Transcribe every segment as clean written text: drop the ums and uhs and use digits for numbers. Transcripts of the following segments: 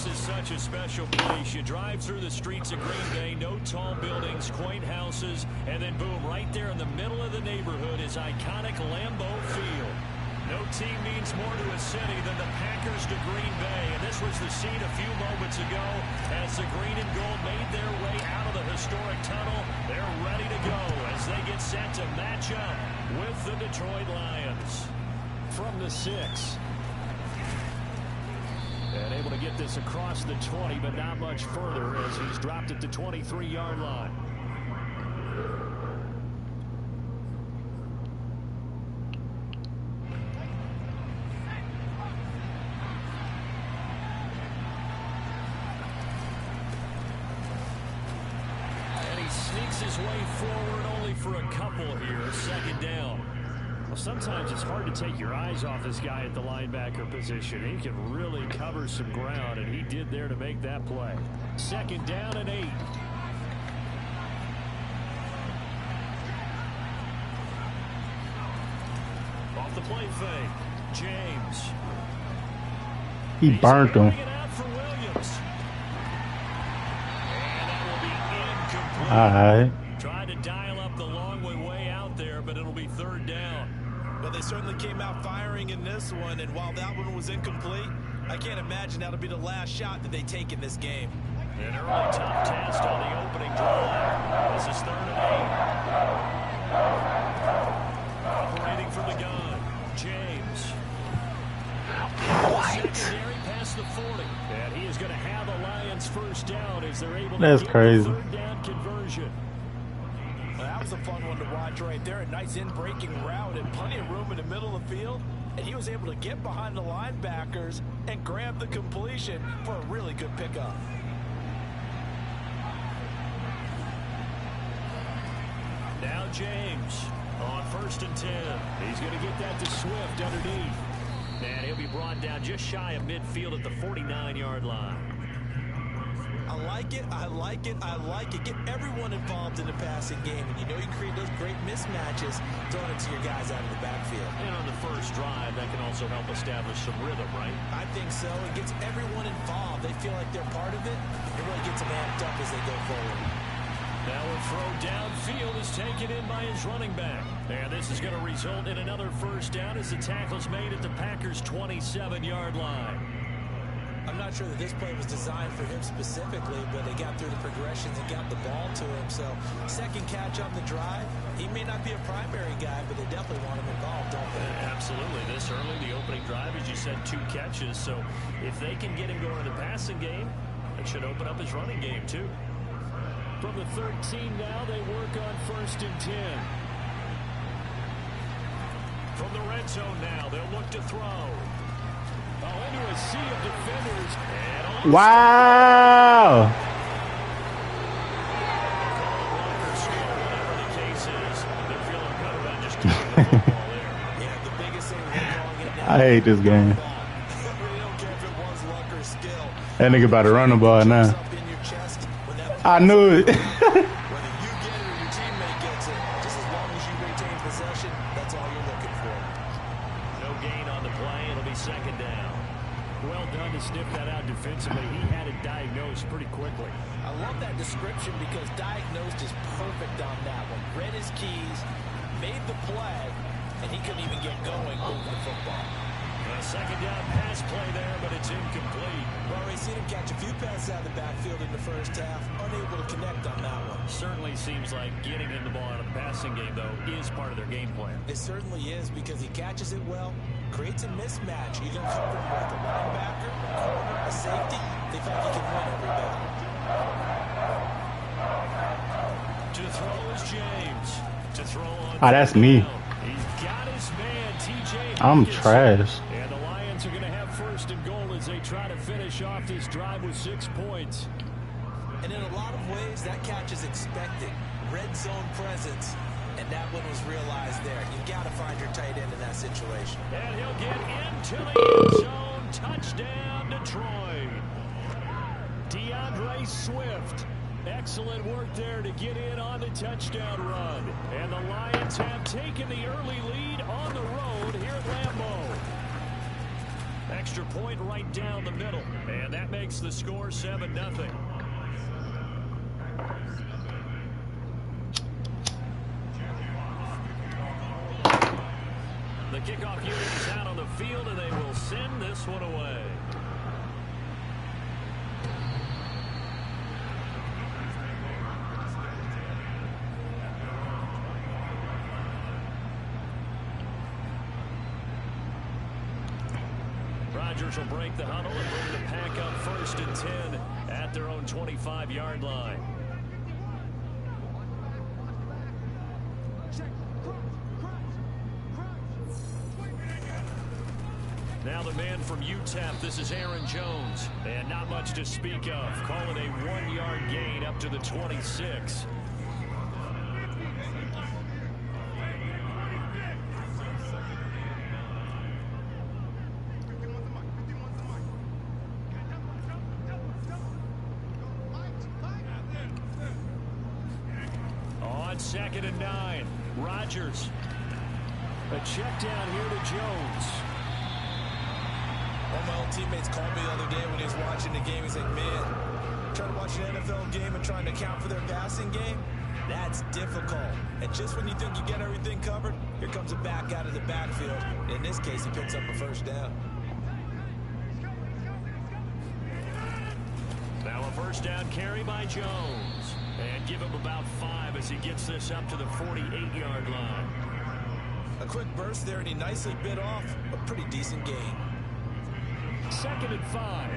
This is such a special place. You drive through the streets of Green Bay, no tall buildings, quaint houses, and then boom, right there in the middle of the neighborhood is iconic Lambeau Field. No team means more to a city than the Packers to Green Bay, and this was the scene a few moments ago as the green and gold made their way out of the historic tunnel. They're ready to go as they get set to match up with the Detroit Lions. From the 6. And able to get this across the 20, but not much further as he's dropped it to 23-yard line. And he sneaks his way forward only for a couple here. Second down. Well, sometimes it's hard to take your eyes off this guy at the linebacker position. He can really cover some ground, and he did there to make that play. Second down and 8. Off the play fake, James. He burnt him. All right. Tried to dial up the long way out there, but it'll be third down. But they certainly came out firing in this one, and while that one was incomplete, I can't imagine that'll be the last shot that they take in this game. An early tough test on the opening drive. This is third and 8. Operating from the gun, James. Secondary past the 40. And he is going to have the Lions first down as they're able to get crazy. The third down conversion. That was a fun one to watch right there. A nice in-breaking route and plenty of room in the middle of the field. And he was able to get behind the linebackers and grab the completion for a really good pickup. Now James on 1st and 10. He's going to get that to Swift underneath. And he'll be brought down just shy of midfield at the 49-yard line. I like it, I like it, I like it. Get everyone involved in the passing game. And you know you create those great mismatches throwing it to your guys out of the backfield. And on the first drive, that can also help establish some rhythm, right? I think so. It gets everyone involved. They feel like they're part of it. It really gets them amped up as they go forward. Now a throw downfield is taken in by his running back. And this is going to result in another first down as the tackle's made at the Packers' 27-yard line. I'm not sure that this play was designed for him specifically, but they got through the progressions and got the ball to him. So second catch on the drive. He may not be a primary guy, but they definitely want him involved, don't they? Absolutely. This early, the opening drive, as you said, 2 catches. So if they can get him going in the passing game, it should open up his running game, too. From the 13 now, they work on 1st and 10. From the red zone now, they'll look to throw. Oh, into a sea of defenders. Wow. Whatever the case is, they're feeling good about just keeping the football there. Yeah, the biggest thing we're calling it now. I hate this game. We don't care if it was luck or skill. That nigga about to run the ball now. I knew it. Whether you get it or your teammate gets it, just as long as you retain possession, that's all you're looking for. No gain on the play. It'll be second down. Well done to sniff that out defensively. He had it diagnosed pretty quickly. I love that description because diagnosed is perfect on that one. Read his keys, made the play, and he couldn't even get going over the football. A second down pass play there, but it's incomplete. Well, we've seen him catch a few passes out of the backfield in the first half, unable to connect on that one. Certainly seems like getting in the ball out of the passing game, though, is part of their game plan. It certainly is because he catches it well, creates a mismatch. You can cover him with a linebacker, a corner, a safety. They think he can win every battle. To throw is James. To throw on. Oh, that's me. He's got his man, TJ. I'm trash. And the Lions are going to have 1st and goal as they try to finish off this drive with 6 points. And in a lot of ways, that catch is expected. Red zone presence. And that one was realized there. You've got to find your tight end in that situation. And he'll get into the end zone. Touchdown, Detroit. DeAndre Swift. Excellent work there to get in on the touchdown run. And the Lions have taken the early lead on the road here at Lambeau. extra point right down the middle. And that makes the score 7-0. The kickoff unit is out on the field, and they will send this one away. Rodgers will break the huddle and bring the pack up 1st and 10 at their own 25-yard line. Now the man from UTEP, this is Aaron Jones. And not much to speak of. Calling a 1-yard gain up to the 26. On 2nd and 9, Rodgers. A check down here to Jones. One of my old teammates called me the other day when he was watching the game. He's like, man, trying to watch an NFL game and trying to account for their passing game, that's difficult. And just when you think you get everything covered, here comes a back out of the backfield. In this case, he picks up a 1st down. Now a 1st down carry by Jones. And give him about 5 as he gets this up to the 48-yard line. A quick burst there, and he nicely bit off a pretty decent gain. 2nd and 5.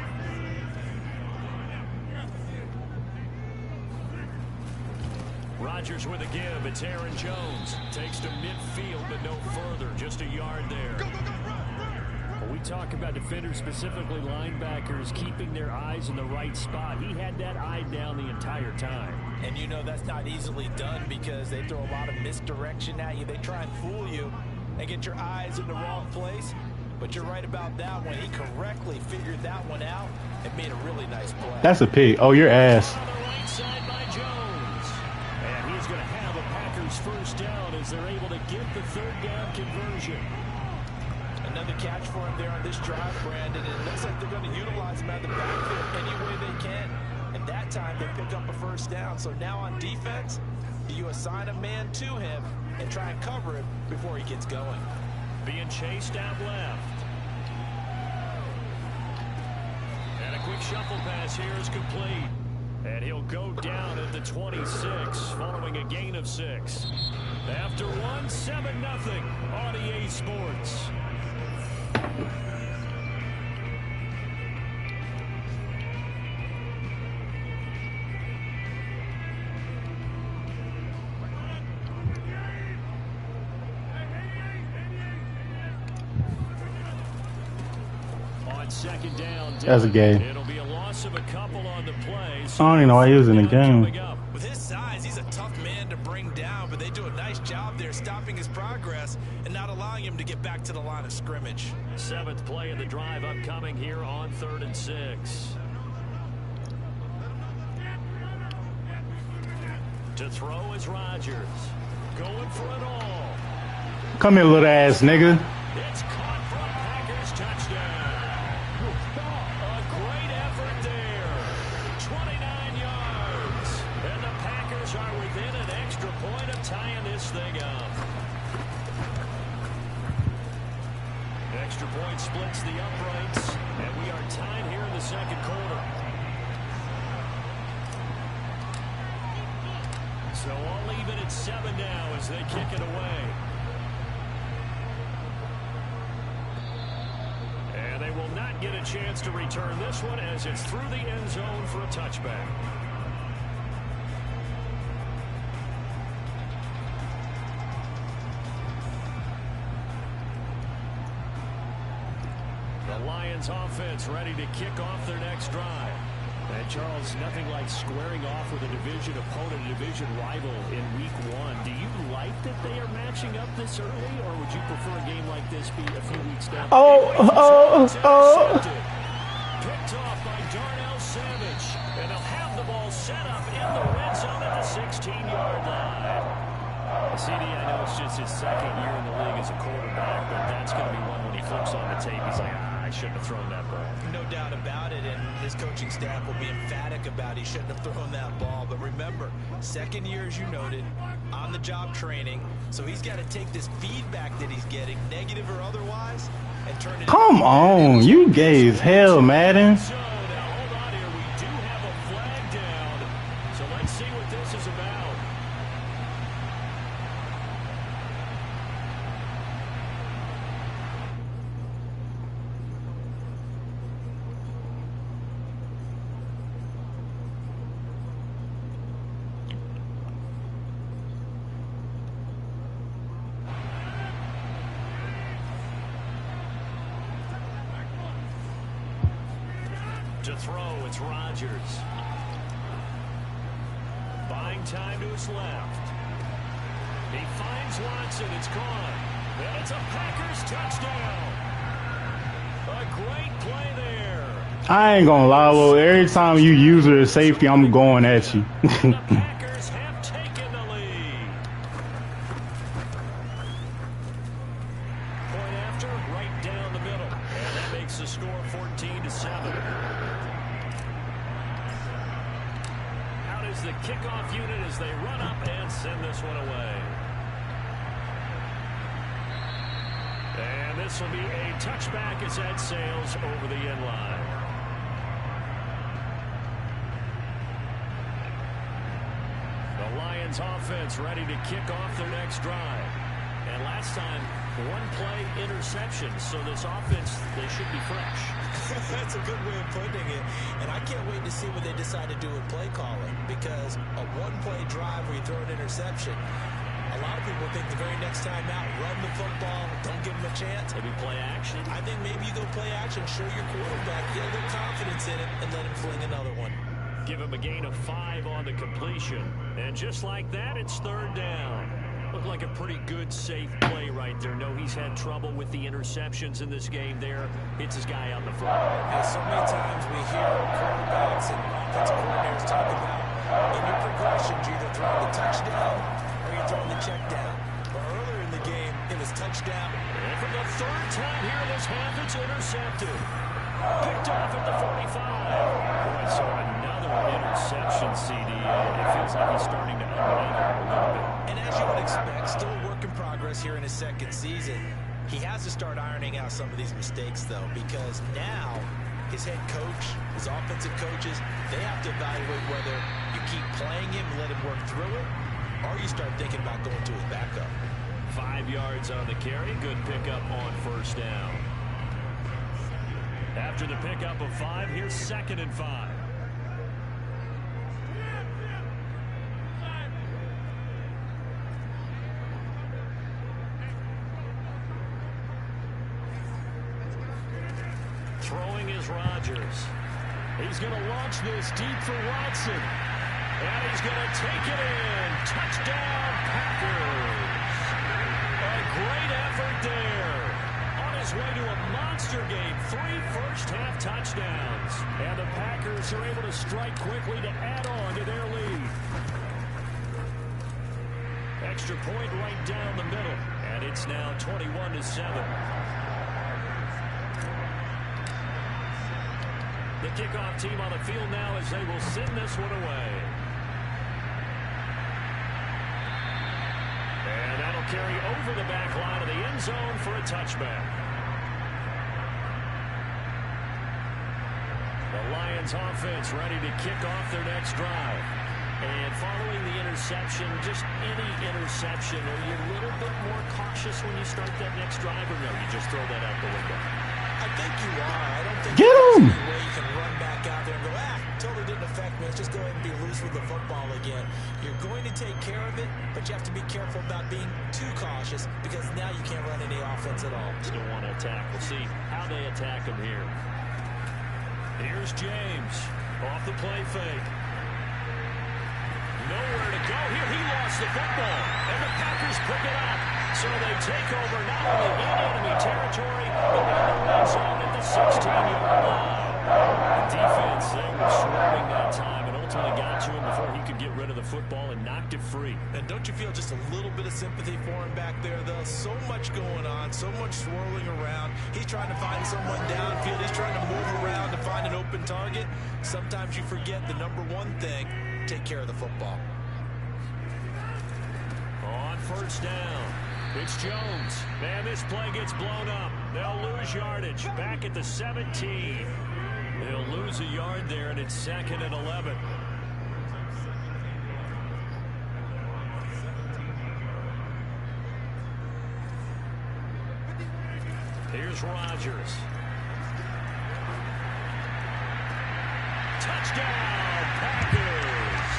Rodgers with a give. It's Aaron Jones. Takes to midfield, but no further. Just a yard there. When we talk about defenders, specifically linebackers, keeping their eyes in the right spot, he had that eye down the entire time. And you know that's not easily done because they throw a lot of misdirection at you. They try and fool you and get your eyes in the wrong place. But you're right about that one. He correctly figured that one out and made a really nice play. That's a pick. Oh, your ass. On the right side by Jones. And he's going to have a Packers 1st down as they're able to get the 3rd down conversion. Another catch for him there on this drive, Brandon. And it looks like they're going to utilize him out of the backfield any way they can. And that time they pick up a 1st down. So now on defense, you assign a man to him and try and cover him before he gets going. Being chased out left. And a quick shuffle pass here is complete. And he'll go down at the 26 following a gain of 6. After 1, 7-0 on EA Sports. On 2nd down, That's a game. it'll be a loss of a couple on the play. I don't even know why he was in the game. With his size, he's a tough man to bring down, but they do a nice job there stopping his progress and not allowing him to get back to the line of scrimmage. 7th play of the drive upcoming here on 3rd and 6. To throw is Rodgers. Going for it all. Come here, little ass nigga. It's caught for a Packers touchdown. A great effort there. 29 yards. And the Packers are within an extra point of tying this thing up. Extra point splits the uprights, and we are tied here in the 2nd quarter. So all even at 7 now as they kick it away. And they will not get a chance to return this one as it's through the end zone for a touchback. The Lions offense ready to kick off their next drive. And Charles, nothing like squaring off with a division opponent, a division rival in week 1. Do you like that they are matching up this early, or would you prefer a game like this be a few weeks down? Picked off by Darnell Savage, and they'll have the ball set up in the red zone at the 16-yard line. CD, I know it's just his 2nd year in the league as a quarterback, but that's going to be one when he flips on the tape. He's like, I shouldn't have thrown that ball. No doubt about it, and his coaching staff will be emphatic about he shouldn't have thrown that ball. But remember, second year, as you noted, on-the-job training, so he's got to take this feedback that he's getting, negative or otherwise, and turn it. Come on, you gay as hell, Madden. So, now hold on here. We do have a flag down. So let's see what this is about. To throw, it's Rodgers. Buying time to his left. He finds Watson. It's gone. And it's a Packers touchdown. A great play there. I ain't gonna lie, Lil. Every time you use her as safety, I'm going at you. The Packers have taken the lead. Point after, right down the middle. And that makes the score 14-7. The kickoff unit as they run up and send this one away. And this will be a touchback as that sails over the end line. The Lions offense ready to kick off their next drive. And last time, one-play interception, so this offense, they should be fresh. That's a good way of putting it. And I can't wait to see what they decide to do with play calling, because a one-play drive where you throw an interception, a lot of people think the very next time out, run the football, don't give them a chance. Maybe play action. I think maybe you go play action, show your quarterback, get a little confidence in it, and let him fling another one. Give him a gain of 5 on the completion. And just like that, it's third down. Looked like a pretty good, safe play right there. No, he's had trouble with the interceptions in this game there. Hits his guy out in the front. And so many times we hear quarterbacks and offensive coordinators talk about in your progressions, you're either throwing the touchdown or you're throwing the check down. But earlier in the game, it was touchdown. And for the third time here this half, it's intercepted. Picked off at the 45. Boy, so another interception, CD. It feels like he's starting to unravel a little bit. And as you would expect, still a work in progress here in his second season. He has to start ironing out some of these mistakes, though, because now his head coach, his offensive coaches, they have to evaluate whether you keep playing him and let him work through it, or you start thinking about going to his backup. 5 yards on the carry. Good pickup on first down. After the pickup of 5, here's 2nd and 5. Throwing is Rodgers. He's going to launch this deep for Watson. And he's going to take it in. Touchdown, Packers. A great effort there. On his way to a monster game. 3 first-half touchdowns. And the Packers are able to strike quickly to add on to their lead. Extra point right down the middle. And it's now 21-7. The kickoff team on the field now as they will send this one away. And that'll carry over the back line of the end zone for a touchback. The Lions offense ready to kick off their next drive. And following the interception, just any interception, are you a little bit more cautious when you start that next drive, or no, you just throw that out the window? I think you are. I don't think Get him! there's any way you can run back out there and go, totally didn't affect me. Let's just go ahead and be loose with the football again. You're going to take care of it, but you have to be careful about being too cautious, because now you can't run any offense at all. Still want to attack. We'll see how they attack him here. Here's James off the play fake. Nowhere to go here. He lost the football, and the Packers pick it up. So they take over not only in enemy territory, but in the red zone at the 16-yard line. The defense, they were swarming that time and ultimately got to him before he could get rid of the football and knocked it free. And don't you feel just a little bit of sympathy for him back there, though? So much going on, so much swirling around. He's trying to find someone downfield. He's trying to move around to find an open target. Sometimes you forget the number one thing, take care of the football. On first down, it's Jones. Man, this play gets blown up. They'll lose yardage. Back at the 17. They'll lose a yard there, and it's 2nd and 11. Here's Rodgers. Touchdown, Packers.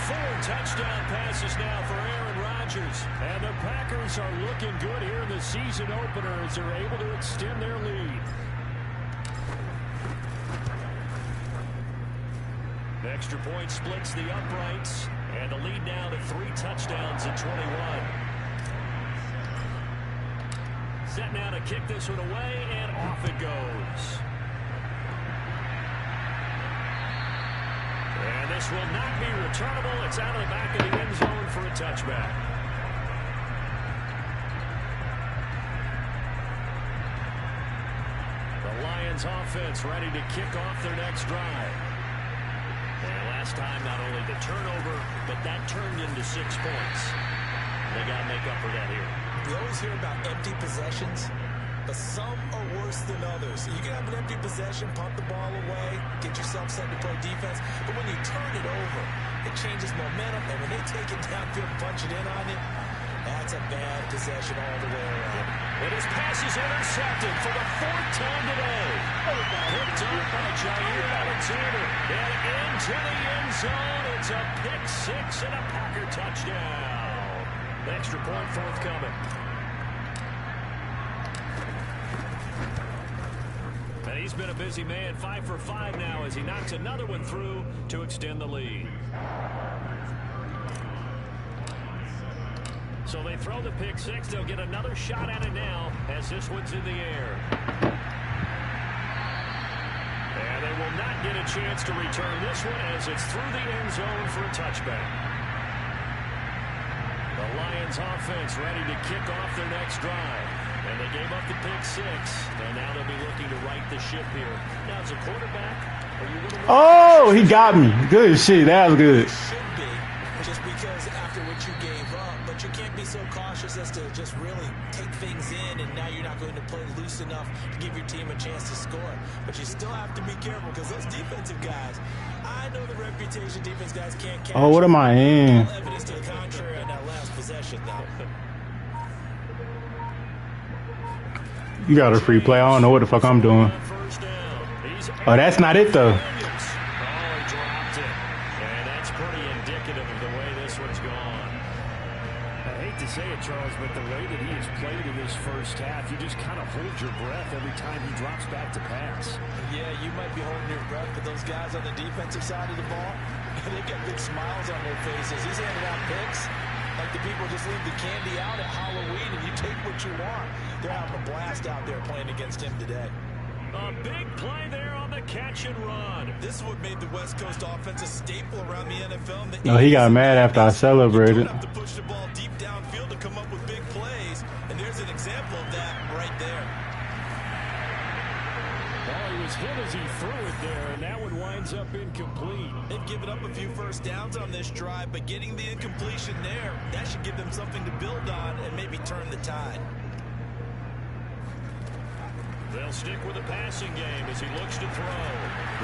4 touchdown passes now for Aaron Rodgers. And the Packers are looking good here in the season opener as they're able to extend their lead. The extra point splits the uprights. And the lead now to 3 touchdowns at 21. Set now to kick this one away, and off it goes. And this will not be returnable. It's out of the back of the end zone for a touchback. The Lions offense ready to kick off their next drive. And last time, not only the turnover, but that turned into 6 points. They got to make up for that here. We always hear about empty possessions, but some are worse than others. You can have an empty possession, pump the ball away, get yourself set to play defense, but when you turn it over, it changes momentum, and when they take it downfield and punch it in on you, that's a bad possession all the way around. And his pass is intercepted for the 4th time today. Picked up by Jair Alexander, and into the end zone. It's a pick 6 and a Packer touchdown. The extra point forthcoming. And he's been a busy man, 5 for 5 now as he knocks another one through to extend the lead. So they throw the pick 6. They'll get another shot at it now as this one's in the air. And they will not get a chance to return this one as it's through the end zone for a touchback. The Lions offense ready to kick off their next drive. And they gave up the pick 6. And now they'll be looking to right the ship here. Now, as a quarterback, are you going to... Oh, he got me. Good shit. That was good. Should be, just because after what you gave up, but you can't be so cautious as to just really take things in, and now you're not going to play loose enough to give your team a chance to score. But you still have to be careful because those defensive guys, I know the reputation defense guys can't catch. Oh, what am I in? Evidence to the contrary on that last possession, though. You got a free play. I don't know what the fuck I'm doing. Oh, that's not it, though. Say it, Charles, but the way that he has played in this first half, you just kind of hold your breath every time he drops back to pass. Yeah, you might be holding your breath, but those guys on the defensive side of the ball, they've got big smiles on their faces. He's handing out picks like the people just leave the candy out at Halloween and you take what you want. They're having a blast out there playing against him today. A big play there on the catch and run. This is what made the West Coast offense a staple around the NFL. No, he got mad after I celebrated. You don't have to push the ball deep downfield to come up with big plays, and there's an example of that right there. Well, he was hit as he threw it there, and that one winds up incomplete. They've given up a few first downs on this drive, but getting the incompletion there, that should give them something to build on and maybe turn the tide. They'll stick with the passing game as he looks to throw.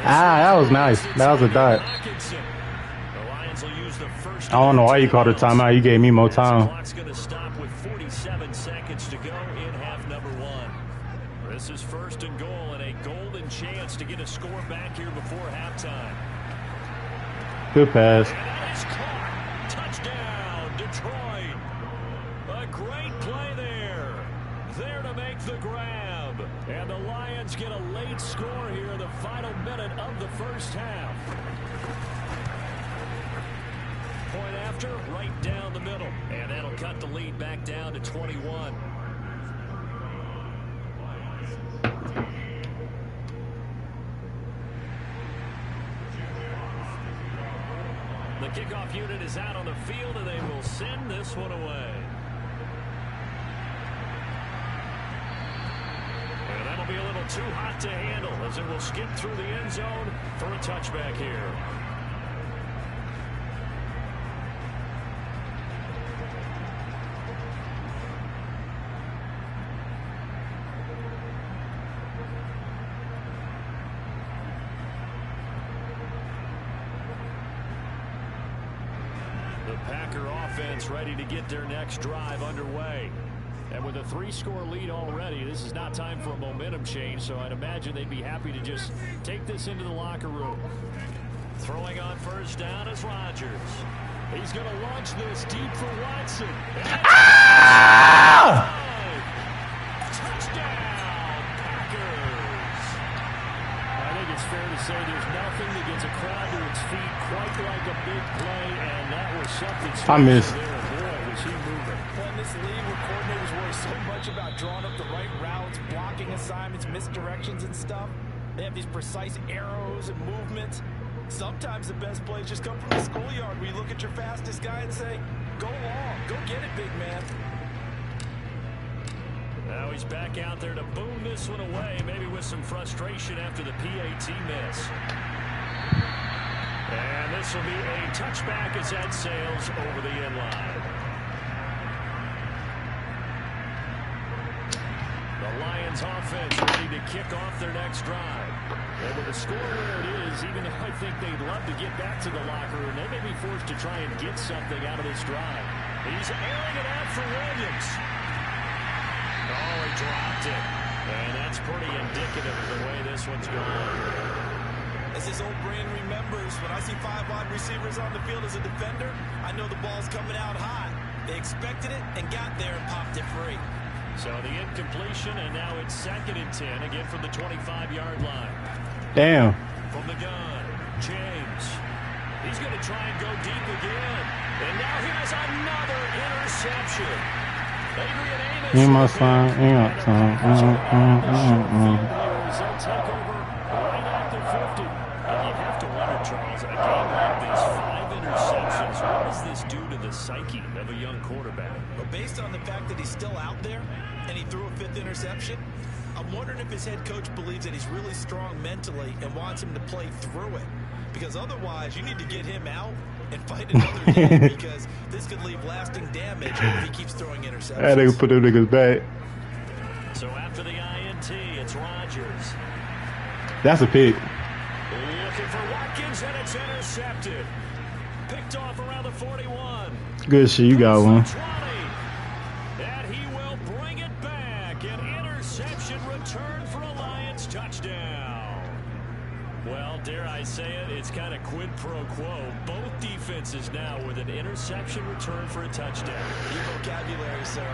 That was nice. That was a dot. The Lions will use the first. I don't know why you called a timeout. You gave me more time. The clock's going to stop with 47 seconds to go in half number 1. This is 1st and goal and a golden chance to get a score back here before halftime. Good pass. And that is caught. Touchdown, Detroit. A great play there. There to make the grab. And the Lions get a late score here in the final minute of the first half. Point after, right down the middle. And that'll cut the lead back down to 21. the kickoff unit is out on the field, and they will send this one away. And that'll be a little too hot to handle as it will skip through the end zone for a touchback here. Packer offense ready to get their next drive underway. And with a 3-score lead already, this is not time for a momentum change, so I'd imagine they'd be happy to just take this into the locker room. Throwing on first down is Rodgers. He's going to launch this deep for Watson. Touchdown, Packers. I think it's fair to say there's nothing that gets a crowd to its feet quite like a big play, and that was something special. I missed. Boy, was he moving. Well, in this league where coordinators worry so much about drawing up the right routes, blocking assignments, misdirections and stuff, they have these precise arrows and movements. Sometimes the best plays just come from the schoolyard where you look at your fastest guy and say, go long, go get it, big man. Now he's back out there to boom this one away, maybe with some frustration after the PAT miss. And this will be a touchback as that sails over the end line. The Lions offense ready to kick off their next drive. And with the score where it is, even though I think they'd love to get back to the locker room, they may be forced to try and get something out of this drive. He's airing it out for Williams. Oh, he dropped it. And that's pretty indicative of the way this one's going. As his old brain remembers, when I see 5 wide receivers on the field as a defender, I know the ball's coming out hot. They expected it and got there and popped it free. So the incompletion, and now it's 2nd and 10, again from the 25-yard line. Damn. From the gun, James. He's going to try and go deep again. And now he has another interception. Adrian Amos. In my son, in my son. They'll take over right at the 50. And you have to wonder, Charles, a game like this, 5 interceptions, what does this do to the psyche of a young quarterback? But based on the fact that he's still out there and he threw a 5th interception, I'm wondering if his head coach believes that he's really strong mentally and wants him to play through it. Because otherwise, you need to get him out and fight another game because this could leave lasting damage if he keeps throwing interceptions. That nigga put them niggas back. So after the INT, it's Rodgers. That's a pick. Looking for Watkins, and it's intercepted. Picked off around the 41. Good shit, you got one. 20. And he will bring it back. An interception return for a Lions touchdown. Well, dare I say it, it's kind of quid pro quo. Both defenses now with an interception return for a touchdown. Your vocabulary, sir.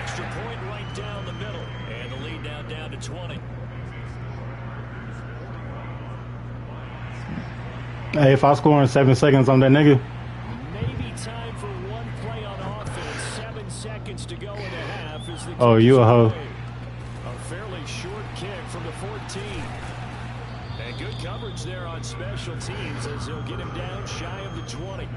Extra point right down the middle. And the lead now down to 20. Hey, if I score in 7 seconds on that nigga. Maybe time for one play on offense. 7 seconds to go in the half. As the Oh, you a hoe. A fairly short kick from the 14. And good coverage there on special teams as they'll get him down shy of the 20.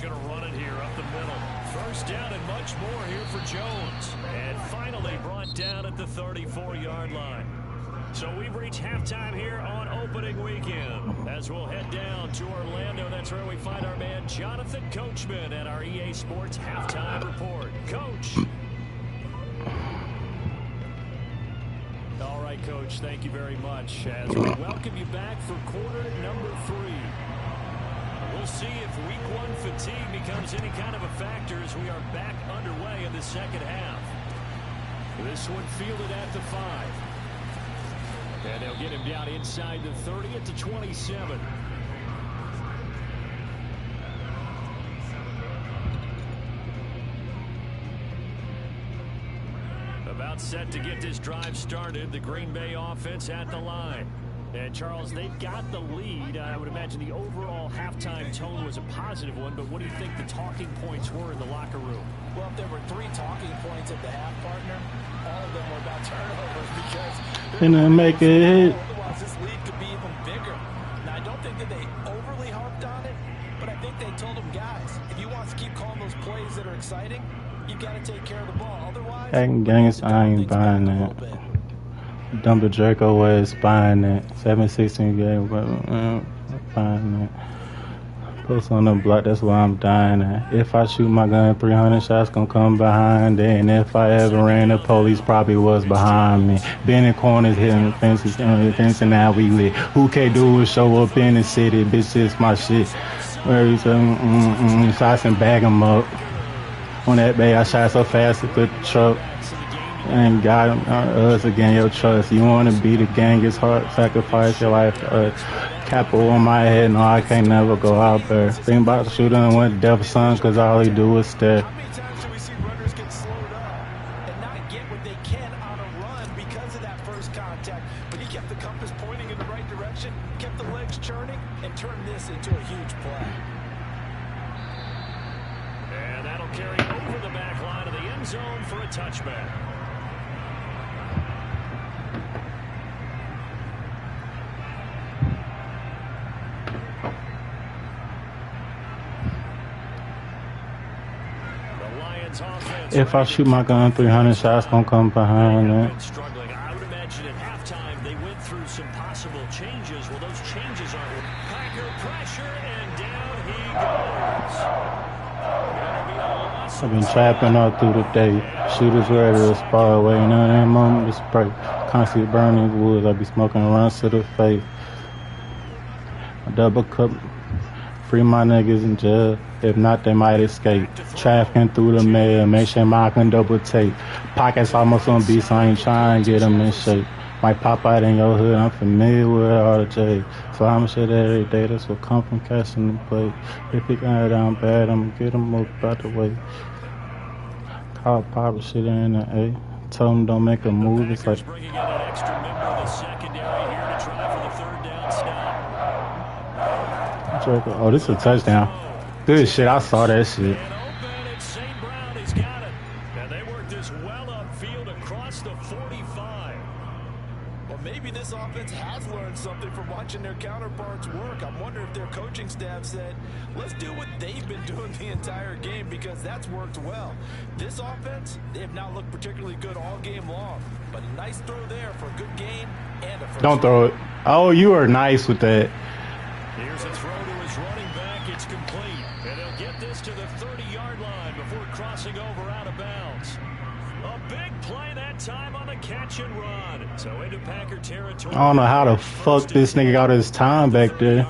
Going to run it here up the middle. First down and much more here for Jones. And finally brought down at the 34-yard line. So we've reached halftime here on opening weekend. As we'll head down to Orlando, that's where we find our man Jonathan Coachman at our EA Sports Halftime Report. Coach. All right, Coach, thank you very much. As we welcome you back for quarter number 3. We'll see if week 1 fatigue becomes any kind of a factor as we are back underway in the second half. This one fielded at the 5. And they'll get him down inside the 30 at the 27. About set to get this drive started. The Green Bay offense at the line. And Charles, they've got the lead. I would imagine the overall halftime tone was a positive one, but what do you think the talking points were in the locker room? Well, if there were 3 talking points at the half, partner, all of them were about turnovers because didn't make it hit. Otherwise, this lead could be even bigger. Now, I don't think that they overly harped on it, but I think they told them, guys, if you want to keep calling those plays that are exciting, you've got to take care of the ball. Otherwise, Gangs, I ain't buying that. Dumper Draco was buying that. 7-16 game, buying that. Post on the block, that's why I'm dying at. If I shoot my gun, 300 shots gonna come behind it. And if I ever ran, the police probably was behind me. Been in corners, hitting fences, and now we lit. Who can't do is show up in the city, bitch, it's my shit. Where you say, shots and bag 'em up. On that bay, I shot so fast with the truck. And got us again, your trust. You wanna be the gang, it's hard, sacrifice your life to us. Capo on my head, no, I can't never go out there. Think about shooting with Devil's Sons, cause all he do is stare. How many times do we see runners get slowed up and not get what they can on a run because of that first contact? But he kept the compass pointing in the right direction, kept the legs churning, and turned this into a huge play. And that'll carry over the back line of the end zone for a touchback. If I shoot my gun, 300 shots gonna come behind it. Struggling. I would imagine at halftime they went through some possible changes. Well, those changes aren't. Packer pressure, and down he goes. I've been trapping all through the day. Shooters ready to spar away. None of that moment to spray. Constantly burning woods. I be smoking runs to the face. A double cup. Free my niggas in jail. If not, they might escape. Trafficking through the mail. Make sure I can double take. Pockets almost on beat, so I ain't trying to get them in shape. Might pop out in your hood. I'm familiar with all the J. So I'm shit every day. That's what come from catching the plate. If he got down bad, I'm gonna get him up out the way. Call pop shit in the A. Tell him don't make a move. It's like. Bringing in an extra member of the secondary here to try for the third down stop. Oh, this is a touchdown. Good shit. I saw that shit. And open, and St. Brown has got it. And they work this well upfield across the 45. Well, maybe this offense has learned something from watching their counterparts work. I'm wondering if their coaching staff said, let's do what they've been doing the entire game because that's worked well. This offense, they have not looked particularly good all game long. But a nice throw there for a good game and a first. Don't throw it. Oh, you are nice with that. Here's a throw to his running back. It's complete. And he'll get this to the 30-yard line before crossing over out of bounds. A big play that time on the catch and run. So into Packer territory. I don't know how the fuck this nigga got his time back there.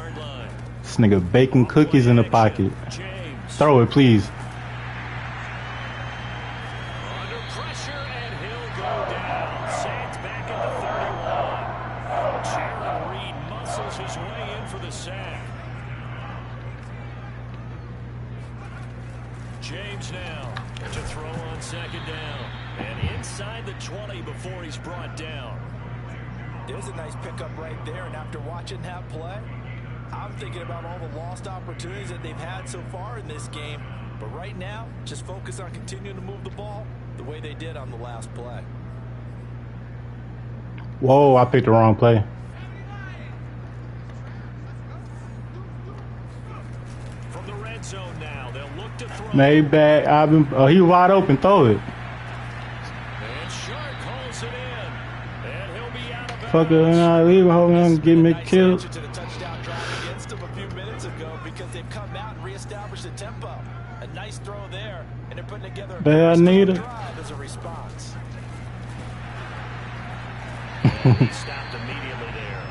This nigga baking cookies in the pocket. Throw it, please. Under pressure, and he'll go down. Sacked back at the 31. Jaron Reed muscles his way in for the sack. James now to throw on second down. And inside the 20 before he's brought down. There's a nice pickup right there, and after watching that play, I'm thinking about all the lost opportunities that they've had so far in this game. But right now, just focus on continuing to move the ball the way they did on the last play. Whoa, I picked the wrong play. From the red zone now, they'll look to throw. Maybach, he wide open, throw it. And Shark holds it in. And he'll be out of bounds. Fuck it, and I leave home and get me killed. To the touchdown drive against them a few minutes ago because they've come out and reestablished the tempo. A nice throw there, and they're putting together a Bad strong Nita. drive as a response. He stopped immediately there.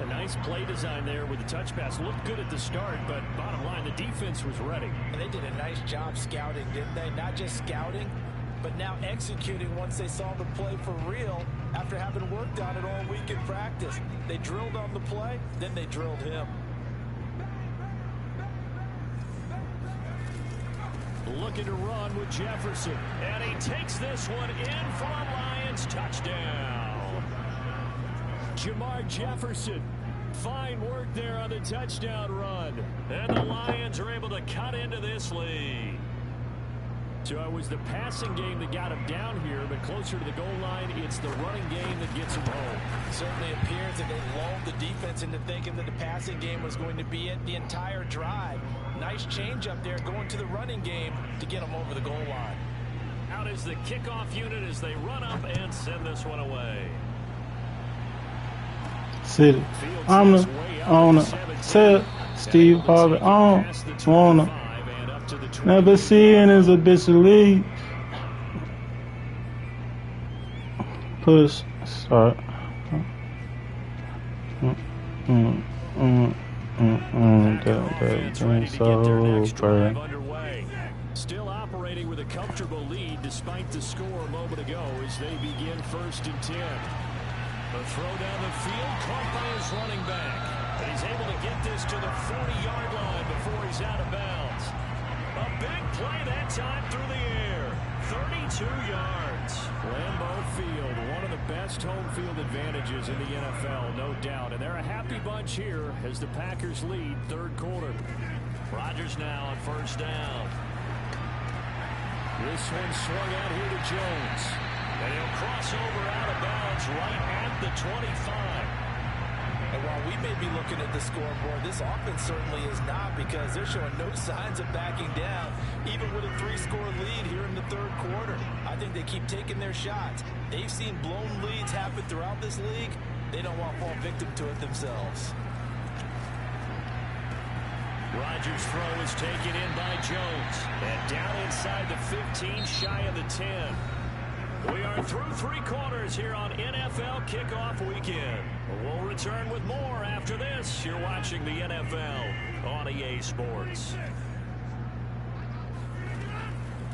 A nice play design there with the touch pass. Looked good at the start, but bottom line, the defense was ready. And they did a nice job scouting, didn't they? Not just scouting, but now executing once they saw the play for real after having worked on it all week in practice. They drilled on the play, then they drilled him. Looking to run with Jefferson. And he takes this one in for a Lions touchdown. Jamar Jefferson. Fine work there on the touchdown run. And the Lions are able to cut into this lead. So it was the passing game that got him down here, but closer to the goal line, it's the running game that gets him home. It certainly appears that they lulled the defense into thinking that the passing game was going to be it the entire drive. Nice change up there going to the running game to get them over the goal line. Out is the kickoff unit as they run up and send this one away. Sit. I'm the owner. Tell Steve Harvey on. Wanna. Never seeing is a bitch lead. Push. Start. That's so bad. Still operating with a comfortable lead despite the score a moment ago as they begin 1st and 10. A throw down the field caught by his running back. And he's able to get this to the 40-yard line before he's out of bounds. A big play that time through the air. 32 yards. Lambeau Field, one of the best home field advantages in the NFL, no doubt. And they're a happy bunch here as the Packers lead 3rd quarter. Rodgers now on 1st down. This one swung out here to Jones. And he'll cross over out of bounds right at the 25. And while we may be looking at the scoreboard, this offense certainly is not, because they're showing no signs of backing down, even with a 3-score lead here in the 3rd quarter. I think they keep taking their shots. They've seen blown leads happen throughout this league. They don't want to fall victim to it themselves. Rodgers' throw is taken in by Jones. And down inside the 15, shy of the 10. We are through 3 quarters here on NFL Kickoff Weekend. We'll return with more after this. You're watching the NFL on EA Sports.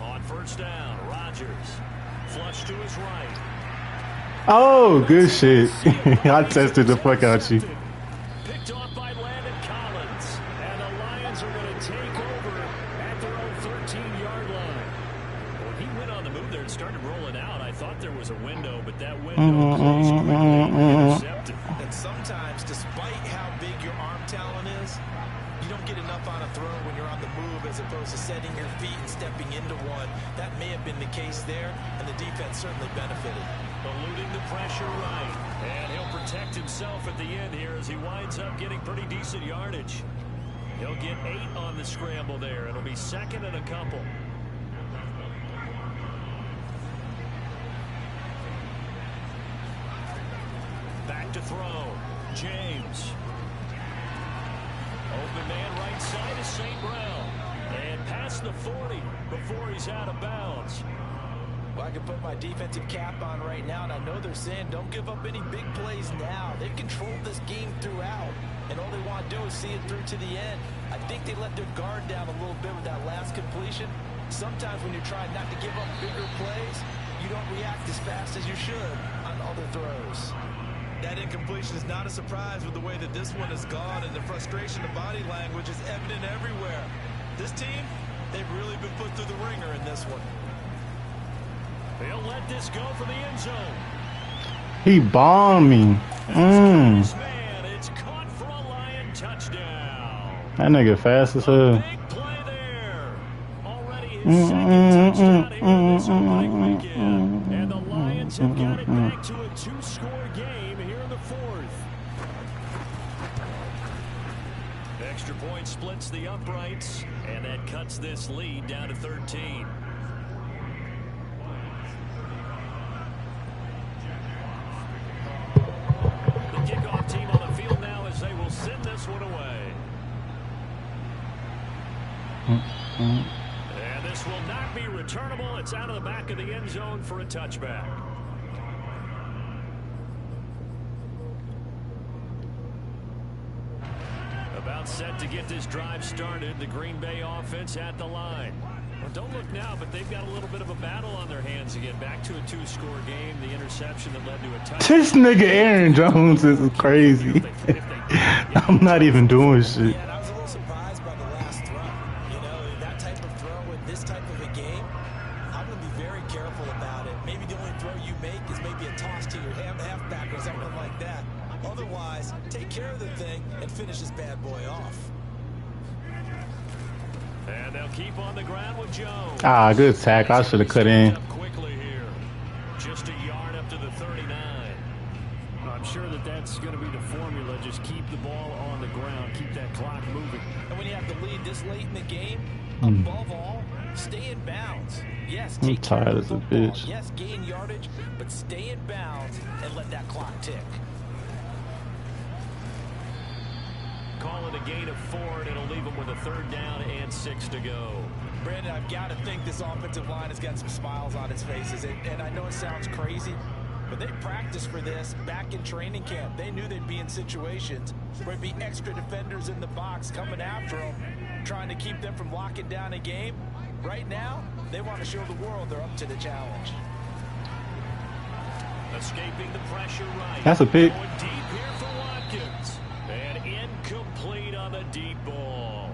On 1st down, Rodgers. Flush to his right. Oh, good shit. I tested the fuck out you. Picked off by Landon Collins. And the Lions are going to take over at their own 13-yard line. When he went on the move there and started rolling out, I thought there was a window, but that window closed quickly. Intercepted. And sometimes, despite how big your arm talent is, you don't get enough on a throw when you're on the move as opposed to setting your feet and stepping into one. That may have been the case there, and the defense certainly benefited. Eluding the pressure right. And he'll protect himself at the end here as he winds up getting pretty decent yardage. He'll get 8 on the scramble there. It'll be 2nd and a couple. Back to throw. James. Open man right side is St. Brown. And past the 40 before he's out of bounds. Well, I can put my defensive cap on right now, and I know they're saying don't give up any big plays now. They've controlled this game throughout, and all they want to do is see it through to the end. I think they let their guard down a little bit with that last completion. Sometimes when you're trying not to give up bigger plays, you don't react as fast as you should on other throws. That incompletion is not a surprise with the way that this one has gone, and the frustration of body language is evident everywhere. This team, they've really been put through the ringer in this one. He'll let this go for the end zone. He bombed me. Man, it's caught for a Lion touchdown. That nigga fast as hell. Big play there. Already his 2nd touchdown here this opening weekend. And the Lions have got it back to a 2-score game here in the 4th. Extra point splits the uprights, and that cuts this lead down to 13. Kickoff team on the field now as they will send this one away. And this will not be returnable. It's out of the back of the end zone for a touchback. About set to get this drive started. The Green Bay offense at the line. Well, don't look now, but they've got a little bit of a battle on their hands again. Back to a 2-score game. The interception that led to a touchdown. This nigga Aaron Jones is crazy. I'm not even doing shit. Yeah, and I was a little surprised by the last throw. You know, that type of throw in this type of a game, I'm going to be very careful about it. Maybe the only throw you make is maybe a toss to your halfback or something like that. Otherwise, take care of the thing and finish this bad boy off. And they'll keep on the ground with Jones. Ah, good tackle. I should have cut in. Quickly here. Just a yard up to the 39. I'm sure that's going to be the formula. Just keep the ball on the ground. Keep that clock moving. And when you have the lead this late in the game, above all, stay in bounds. Yes, I'm tired as a bitch. Yes, gain yardage, but stay in bounds and let that clock tick. Call it a gain of 4, and it'll leave them with a 3rd down and 6 to go. Brandon, I've got to think this offensive line has got some smiles on its faces. And I know it sounds crazy, but they practiced for this back in training camp. They knew they'd be in situations where there'd be extra defenders in the box coming after them, trying to keep them from locking down a game. Right now, they want to show the world they're up to the challenge. Escaping the pressure right. That's a pick. Going deep here for Watkins. And incomplete on the deep ball.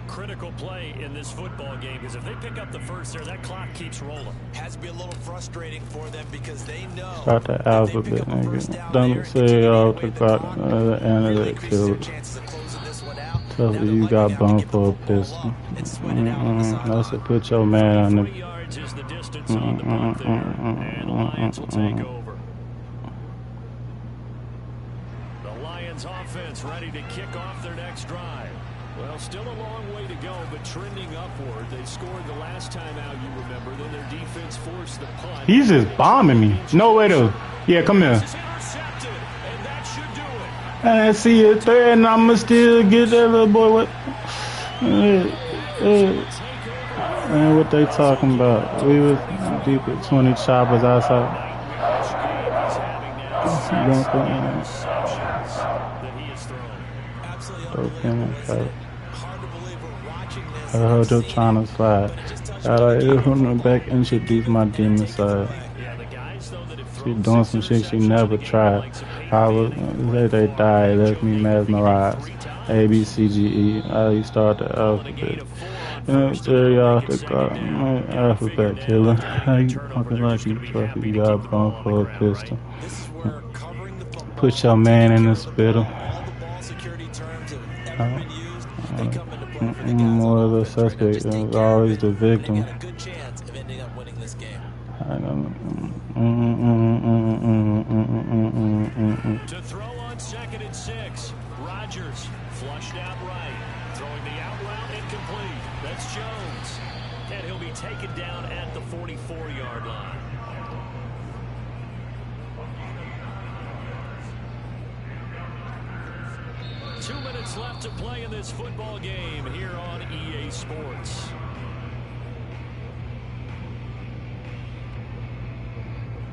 Critical play in this football game, because if they pick up the first there, that clock keeps rolling. Has to be a little frustrating for them because they know. Start the alphabet, nigga. Don't say off the clock end of the field. Tell you you got bumped for a pistol. That's a put your man on the. 3 yards is the distance on the punt there. And the Lions will take over. The Lions offense ready to kick off their next drive. Well, still a long way to go, but trending upward. They scored the last time out, you remember. Then their defense forced the punt. He's just bombing me. No way to. Yeah, come here. This is intercepted, and that should do it. I see it there, and I'ma still get that little boy. What? Man, what they talking about? We was deep at 20 choppers outside. I heard you trying to slide. I from the back introduce my demon side. She doing some shit she never tried. I was they died, left me mesmerized. A B C G E. I start the alphabet. Jerry off the car, alphabet killer. How you fucking like you trophy? You got bumped for a pistol. Put your man in the spittle. More of the suspect is always the victim. To throw on 2nd and 6. Rodgers flushed out right. Throwing the out route incomplete. That's Jones. And he'll be taken down at the 44-yard line. Two minutes left to play in this football game here on EA Sports.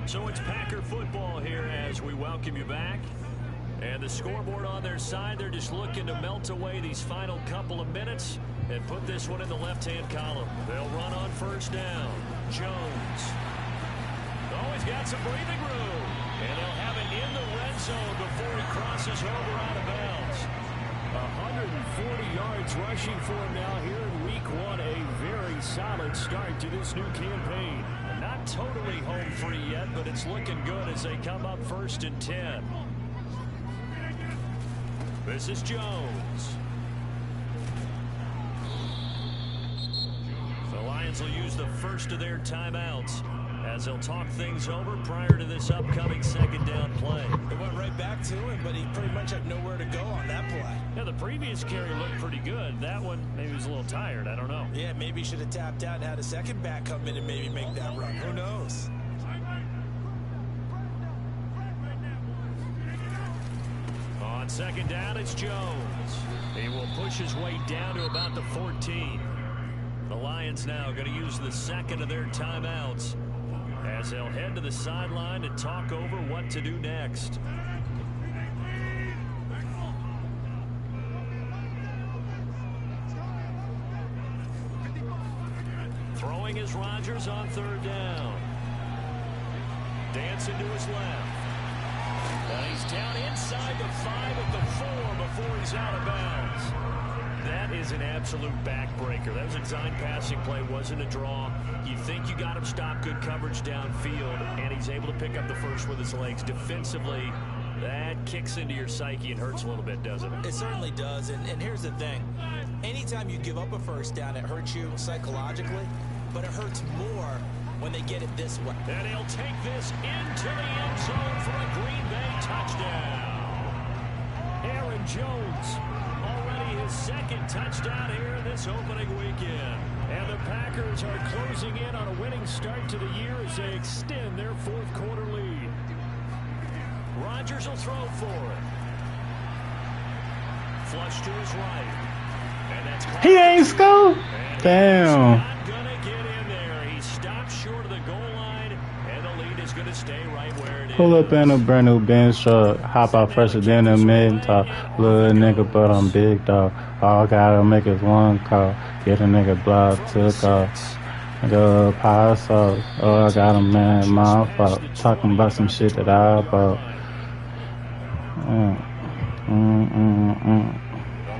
So it's Packer football here as we welcome you back. And the scoreboard on their side, they're just looking to melt away these final couple of minutes and put this one in the left-hand column. They'll run on 1st down. Jones. Oh, he's got some breathing room. And they'll have it in the red zone before he crosses over out of bounds. 140 yards rushing for him now here in week 1. A very solid start to this new campaign. Not totally home free yet, but it's looking good as they come up 1st and 10. This is Jones. The Lions will use the first of their timeouts as they'll talk things over prior to this upcoming 2nd down play. It went right back to him, but he pretty much had nowhere to go on that play. Yeah, the previous carry looked pretty good. That one, maybe he was a little tired. I don't know. Yeah, maybe he should have tapped out and had a second back come in and maybe make that run. Who knows? On 2nd down, it's Jones. He will push his way down to about the 14. The Lions now going to use the 2nd of their timeouts as they'll head to the sideline to talk over what to do next. Throwing is Rodgers on 3rd down. Dancing to his left. And he's down inside the 5 at the 4 before he's out of bounds. That is an absolute backbreaker. That was a design passing play, wasn't a draw. You think you got him stopped, good coverage downfield, and he's able to pick up the first with his legs. Defensively, That kicks into your psyche and hurts a little bit, doesn't it? It certainly does. And here's the thing. Anytime you give up a first down, it hurts you psychologically, but it hurts more when they get it this way. And he'll take this into the end zone for a Green Bay touchdown. Aaron Jones, already his second touchdown here this opening weekend. And the Packers are closing in on a winning start to the year as they extend their fourth quarter lead. Rodgers will throw for it. Flush to his right. And that's He ain't scored. Damn. not going to get in there. He stopped short of the goal line, and the lead is going to stay right where it is. Pull up in a brand new Benz truck, hop out fresher than a mid talk. Little nigga, but I'm big dog. All I gotta make is one call. Get a nigga blocked, took off. Nigga, pass off. Oh, I got a man, my fault. Talking about some shit that I bought. The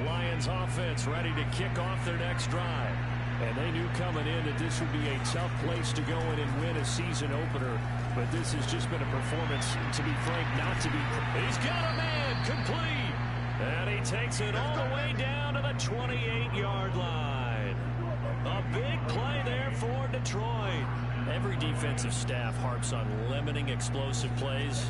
Lions offense ready to kick off their next drive. And they knew coming in that this would be a tough place to go in and win a season opener. But this has just been a performance, to be frank, not to be. He's got a man complete. And he takes it all the way down to the 28-yard line. A big play there for Detroit. Every defensive staff harps on limiting explosive plays.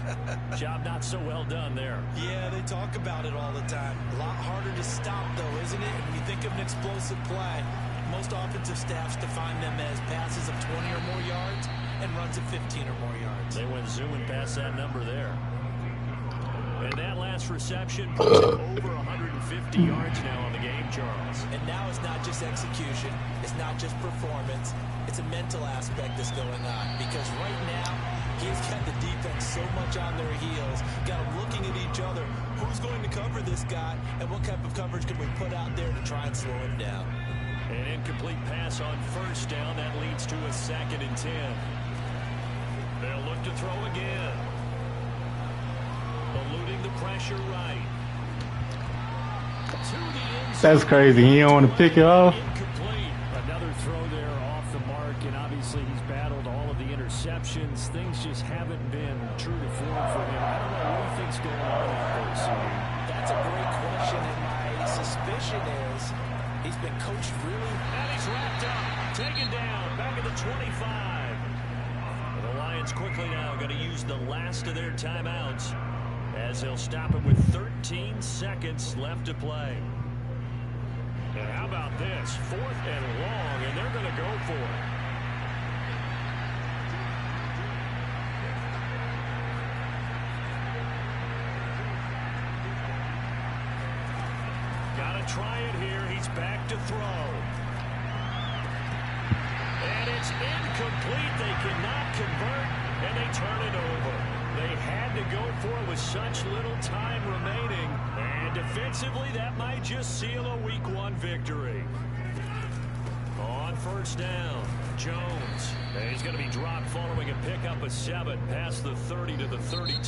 Job not so well done there. Yeah, they talk about it all the time. A lot harder to stop, though, isn't it? When you think of an explosive play, most offensive staffs define them as passes of 20 or more yards and runs of 15 or more yards. They went zooming past that number there. And that last reception puts it over 150 yards now on the game, Charles. And now it's not just execution. It's not just performance. It's a mental aspect that's going on. Because right now, he's got the defense so much on their heels. Got them looking at each other. Who's going to cover this guy? And what type of coverage can we put out there to try and slow him down? An incomplete pass on first down. That leads to a 2nd and 10. They'll look to throw again. Eluding the pressure right. To the end zone. That's crazy. He don't want to pick it off. Incomplete. Another throw there off the mark, and obviously he's battled all of the interceptions. Things just haven't been true to form for him. I don't know what he thinks going on out there, Sammy. That's a great question, and my suspicion is he's been coached really. And he's wrapped up. Taken down. Back at the 25. The Lions quickly now going to use the last of their timeouts, as they'll stop him with 13 seconds left to play. And how about this? 4th and long, and they're going to go for it. Got to try it here. He's back to throw. And it's incomplete. They cannot convert, and they turn it over. They had to go for it with such little time remaining. And defensively, that might just seal a Week 1 victory. On first down, Jones. And he's going to be dropped following a pickup of 7 past the 30 to the 32.